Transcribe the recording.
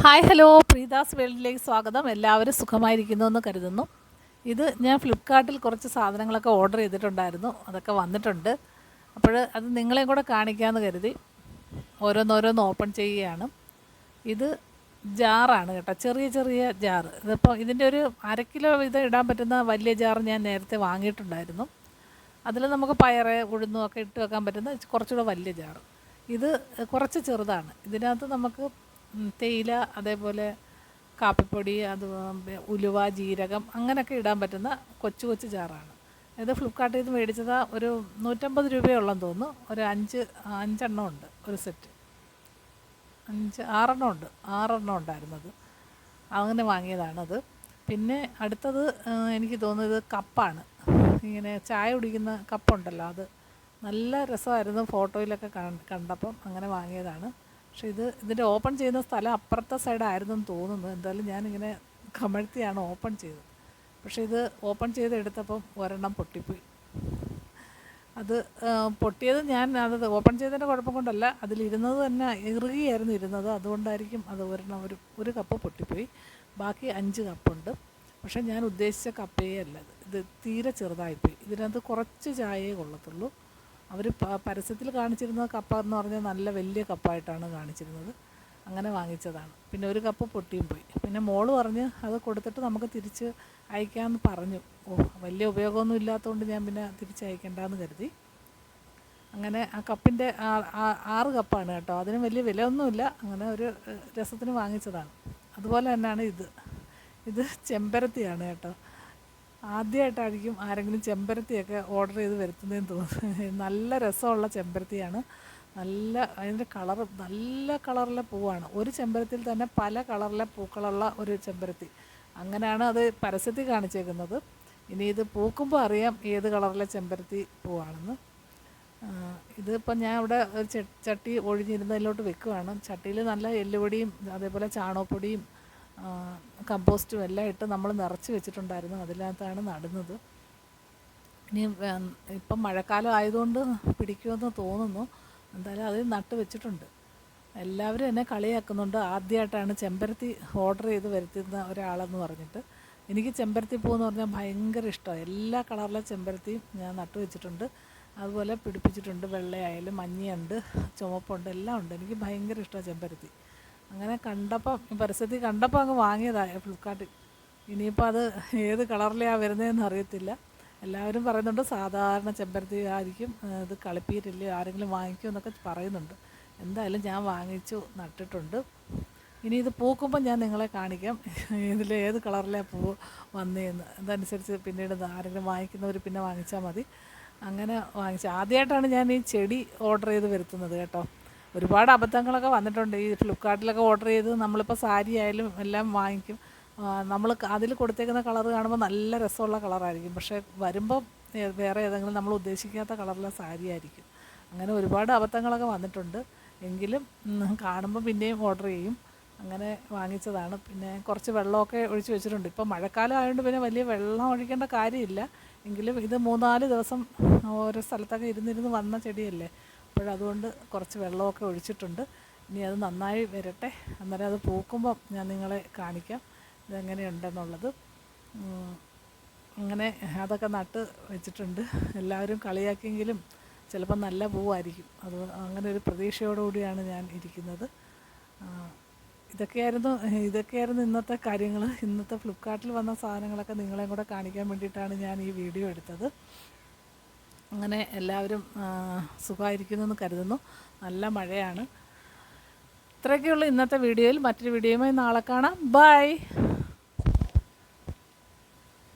Hi hello, പ്രീതാസ് വേൾഡിലേക്ക് സ്വാഗതം. എല്ലാവരും സുഖമായിരിക്കുന്നു എന്ന് കരുതുന്നു. ഇത് ഞാൻ ഫ്ലിപ്കാർട്ടിൽ കുറച്ച് സാധനങ്ങളൊക്കെ ഓർഡർ ചെയ്തിട്ടുണ്ടായിരുന്നു, അതൊക്കെ വന്നിട്ടുണ്ട്. അപ്പോൾ അത് നിങ്ങളെയും കൂടെ കാണിക്കാമെന്ന് കരുതി ഓരോന്നോരോന്ന് ഓപ്പൺ ചെയ്യുകയാണ്. ഇത് ജാറാണ് കേട്ടോ, ചെറിയ ചെറിയ ജാറ്. ഇതിപ്പോൾ ഇതിൻ്റെ ഒരു 1/2 കിലോ ഇത് ഇടാൻ പറ്റുന്ന വലിയ ജാർ ഞാൻ നേരത്തെ വാങ്ങിയിട്ടുണ്ടായിരുന്നു. അതിൽ നമുക്ക് പയറ് ഉഴുന്നും ഒക്കെ ഇട്ട് വെക്കാൻ പറ്റുന്ന കുറച്ചുകൂടെ വലിയ ജാറ്. ഇത് കുറച്ച് ചെറുതാണ്. ഇതിനകത്ത് നമുക്ക് തേയില, അതേപോലെ കാപ്പിപ്പൊടി, അത് ഉലുവ, ജീരകം അങ്ങനെയൊക്കെ ഇടാൻ പറ്റുന്ന കൊച്ചു കൊച്ചു ജാറാണ്. ഇത് ഫ്ലിപ്കാർട്ടിൽ നിന്ന് മേടിച്ചത് ഒരു 150 രൂപയുള്ളെന്ന് തോന്നുന്നു. ഒരു 5 ഉണ്ട് ഒരു സെറ്റ്. 6 ഉണ്ട്, 6 ഉണ്ടായിരുന്നത്. അങ്ങനെ വാങ്ങിയതാണത്. പിന്നെ അടുത്തത് എനിക്ക് തോന്നുന്നത് കപ്പാണ്. ഇങ്ങനെ ചായ കുടിക്കുന്ന കപ്പുണ്ടല്ലോ, അത് നല്ല രസമായിരുന്നു ഫോട്ടോയിലൊക്കെ കണ്ടപ്പം അങ്ങനെ വാങ്ങിയതാണ്. പക്ഷേ ഇതിൻ്റെ ഓപ്പൺ ചെയ്യുന്ന സ്ഥലം അപ്പുറത്തെ സൈഡായിരുന്നെന്ന് തോന്നുന്നു. എന്തായാലും ഞാനിങ്ങനെ കമഴ്ത്തിയാണ് ഓപ്പൺ ചെയ്തത്. പക്ഷേ ഇത് ഓപ്പൺ ചെയ്ത് എടുത്തപ്പം ഒരെണ്ണം പൊട്ടിപ്പോയി. അത് പൊട്ടിയത് അത് ഓപ്പൺ ചെയ്തതിൻ്റെ കുഴപ്പം കൊണ്ടല്ല, അതിലിരുന്നത് തന്നെ ഇറുകിയായിരുന്നു ഇരുന്നത്. അതുകൊണ്ടായിരിക്കും അത് ഒരു കപ്പ് പൊട്ടിപ്പോയി. ബാക്കി 5 കപ്പുണ്ട്. പക്ഷേ ഞാൻ ഉദ്ദേശിച്ച കപ്പയേ അല്ല ഇത് തീരെ ചെറുതായിപ്പോയി. ഇതിനകത്ത് കുറച്ച് ചായയേ കൊള്ളത്തുള്ളൂ. അവർ പരസ്യത്തിൽ കാണിച്ചിരുന്നത് കപ്പ എന്ന് പറഞ്ഞാൽ നല്ല വലിയ കപ്പായിട്ടാണ് കാണിച്ചിരുന്നത്. അങ്ങനെ വാങ്ങിച്ചതാണ്. പിന്നെ ഒരു കപ്പ് പൊട്ടിയും പോയി. പിന്നെ മോള് പറഞ്ഞ് അത് കൊടുത്തിട്ട് നമുക്ക് തിരിച്ച് അയക്കാമെന്ന് പറഞ്ഞു. വലിയ ഉപയോഗമൊന്നും ഇല്ലാത്തതുകൊണ്ട് ഞാൻ പിന്നെ തിരിച്ച് അയക്കേണ്ടെന്ന് കരുതി. അങ്ങനെ ആ കപ്പിൻ്റെ 6 കപ്പാണ് കേട്ടോ. അതിന് വലിയ വിലയൊന്നുമില്ല, അങ്ങനെ ഒരു രസത്തിന് വാങ്ങിച്ചതാണ്. അതുപോലെ തന്നെയാണ് ഇത് ചെമ്പരത്തിയാണ് കേട്ടോ. ആദ്യമായിട്ടായിരിക്കും ആരെങ്കിലും ചെമ്പരത്തിയൊക്കെ ഓർഡർ ചെയ്ത് വരുത്തുന്നതെന്ന് തോന്നുന്നു. നല്ല രസമുള്ള ചെമ്പരത്തിയാണ്. അതിൻ്റെ കളറ് നല്ല കളറിലെ പൂവാണ്. ഒരു ചെമ്പരത്തിയിൽ തന്നെ പല കളറിലെ പൂക്കളുള്ള ഒരു ചെമ്പരത്തി. അങ്ങനെയാണ് അത് പരസ്യത്തിൽ കാണിച്ചേക്കുന്നത്. ഇനി ഇത് പൂക്കുമ്പോൾ അറിയാം ഏത് കളറിലെ ചെമ്പരത്തി പൂവാണെന്ന്. ഇതിപ്പോൾ ഞാൻ ഇവിടെ ഒരു ചട്ടി ഒഴിഞ്ഞിരുന്നതിലോട്ട് വെക്കുകയാണ്. ചട്ടിയിൽ നല്ല എല്ലുപൊടിയും അതേപോലെ ചാണകപ്പൊടിയും കമ്പോസ്റ്റും എല്ലാം ഇട്ട് നമ്മൾ നിറച്ച് വെച്ചിട്ടുണ്ടായിരുന്നു. അതിനകത്താണ് നടുന്നത്. ഇനി ഇപ്പം മഴക്കാലം ആയതുകൊണ്ട് പിടിക്കുമെന്ന് തോന്നുന്നു. എന്തായാലും അതിൽ നട്ട് വെച്ചിട്ടുണ്ട്. എല്ലാവരും എന്നെ കളിയാക്കുന്നുണ്ട്, ആദ്യമായിട്ടാണ് ചെമ്പരത്തി ഓർഡർ ചെയ്ത് വരുത്തുന്ന ഒരാളെന്ന് പറഞ്ഞിട്ട്. എനിക്ക് ചെമ്പരത്തി പൂവെന്ന് പറഞ്ഞാൽ ഭയങ്കര ഇഷ്ടമാണ്. എല്ലാ കളറിലെ ചെമ്പരത്തിയും ഞാൻ നട്ട് വെച്ചിട്ടുണ്ട്. അതുപോലെ പിടിപ്പിച്ചിട്ടുണ്ട്. വെള്ളയായാലും മഞ്ഞയുണ്ട്, ചുവപ്പുണ്ട്, എല്ലാം ഉണ്ട്. എനിക്ക് ഭയങ്കര ഇഷ്ടമാണ് ചെമ്പരത്തി. അങ്ങനെ പരസ്യത്തിൽ കണ്ടപ്പോൾ അങ്ങ് വാങ്ങിയതാണ് ഫ്ലിപ്കാർട്ടിൽ. ഇനിയിപ്പോൾ അത് ഏത് കളറിലാണ് വരുന്നതെന്ന് അറിയത്തില്ല. എല്ലാവരും പറയുന്നുണ്ട് സാധാരണ ചെമ്പരത്തി ആയിരിക്കും, ഇത് കളിപ്പീരില്ല, ആരെങ്കിലും വാങ്ങിക്കുമെന്നൊക്കെ പറയുന്നുണ്ട്. എന്തായാലും ഞാൻ വാങ്ങിച്ചു, നട്ടിട്ടുണ്ട്. ഇനി ഇത് പൂക്കുമ്പോൾ ഞാൻ നിങ്ങളെ കാണിക്കാം ഇതിൽ ഏത് കളറിലാണ് പൂവ് വന്നതെന്ന്. അതനുസരിച്ച് പിന്നീട് ആരെങ്കിലും വാങ്ങിക്കുന്നവർ പിന്നെ വാങ്ങിച്ചാൽ മതി. അങ്ങനെ ആദ്യമായിട്ടാണ് ഞാൻ ഈ ചെടി ഓർഡർ ചെയ്ത് വരുത്തുന്നത് കേട്ടോ. ഒരുപാട് അബദ്ധങ്ങളൊക്കെ വന്നിട്ടുണ്ട് ഈ ഫ്ലിപ്കാർട്ടിലൊക്കെ ഓർഡർ ചെയ്ത്. നമ്മളിപ്പോൾ സാരി ആയാലും എല്ലാം വാങ്ങിക്കും. നമ്മൾ അതിൽ കൊടുത്തേക്കുന്ന കളർ കാണുമ്പോൾ നല്ല രസമുള്ള കളറായിരിക്കും, പക്ഷേ വരുമ്പോൾ വേറെ ഏതെങ്കിലും നമ്മൾ ഉദ്ദേശിക്കാത്ത കളറിലെ സാരി ആയിരിക്കും. അങ്ങനെ ഒരുപാട് അബദ്ധങ്ങളൊക്കെ വന്നിട്ടുണ്ട്. എങ്കിലും കാണുമ്പോൾ പിന്നെയും ഓർഡർ ചെയ്യും. അങ്ങനെ വാങ്ങിച്ചതാണ്. പിന്നെ കുറച്ച് വെള്ളമൊക്കെ ഒഴിച്ച് വെച്ചിട്ടുണ്ട്. ഇപ്പോൾ മഴക്കാലം ആയതുകൊണ്ട് പിന്നെ വലിയ വെള്ളം ഒഴിക്കേണ്ട കാര്യമില്ല. എങ്കിലും ഇത് 3-4 ദിവസം ഓരോ സ്ഥലത്തൊക്കെ ഇരുന്നിരുന്ന് വന്ന ചെടിയല്ലേ, അപ്പോഴതുകൊണ്ട് കുറച്ച് വെള്ളമൊക്കെ ഒഴിച്ചിട്ടുണ്ട്. ഇനി അത് നന്നായി വരട്ടെ, അന്നേരം അത് പൂക്കുമ്പം ഞാൻ നിങ്ങളെ കാണിക്കാം ഇതെങ്ങനെയുണ്ടെന്നുള്ളത്. അങ്ങനെ അതൊക്കെ നട്ട് വെച്ചിട്ടുണ്ട്. എല്ലാവരും കളിയാക്കിയെങ്കിലും ചിലപ്പോൾ നല്ല പൂവായിരിക്കും. അങ്ങനെ ഒരു പ്രതീക്ഷയോടുകൂടിയാണ് ഞാൻ ഇരിക്കുന്നത്. ഇതൊക്കെയായിരുന്നു ഇന്നത്തെ കാര്യങ്ങൾ. ഇന്നത്തെ ഫ്ലിപ്കാർട്ടിൽ വന്ന സാധനങ്ങളൊക്കെ നിങ്ങളെയും കൂടെ കാണിക്കാൻ വേണ്ടിയിട്ടാണ് ഞാൻ ഈ വീഡിയോ എടുത്തത്. അങ്ങനെ എല്ലാവരും സുഖമായിരിക്കുന്നു എന്ന് കരുതുന്നു. നല്ല മഴയാണ്. ഇത്രയൊക്കെയുള്ളൂ ഇന്നത്തെ വീഡിയോയിൽ. മറ്റൊരു വീഡിയോയുമായി നാളെ കാണാം. ബൈ.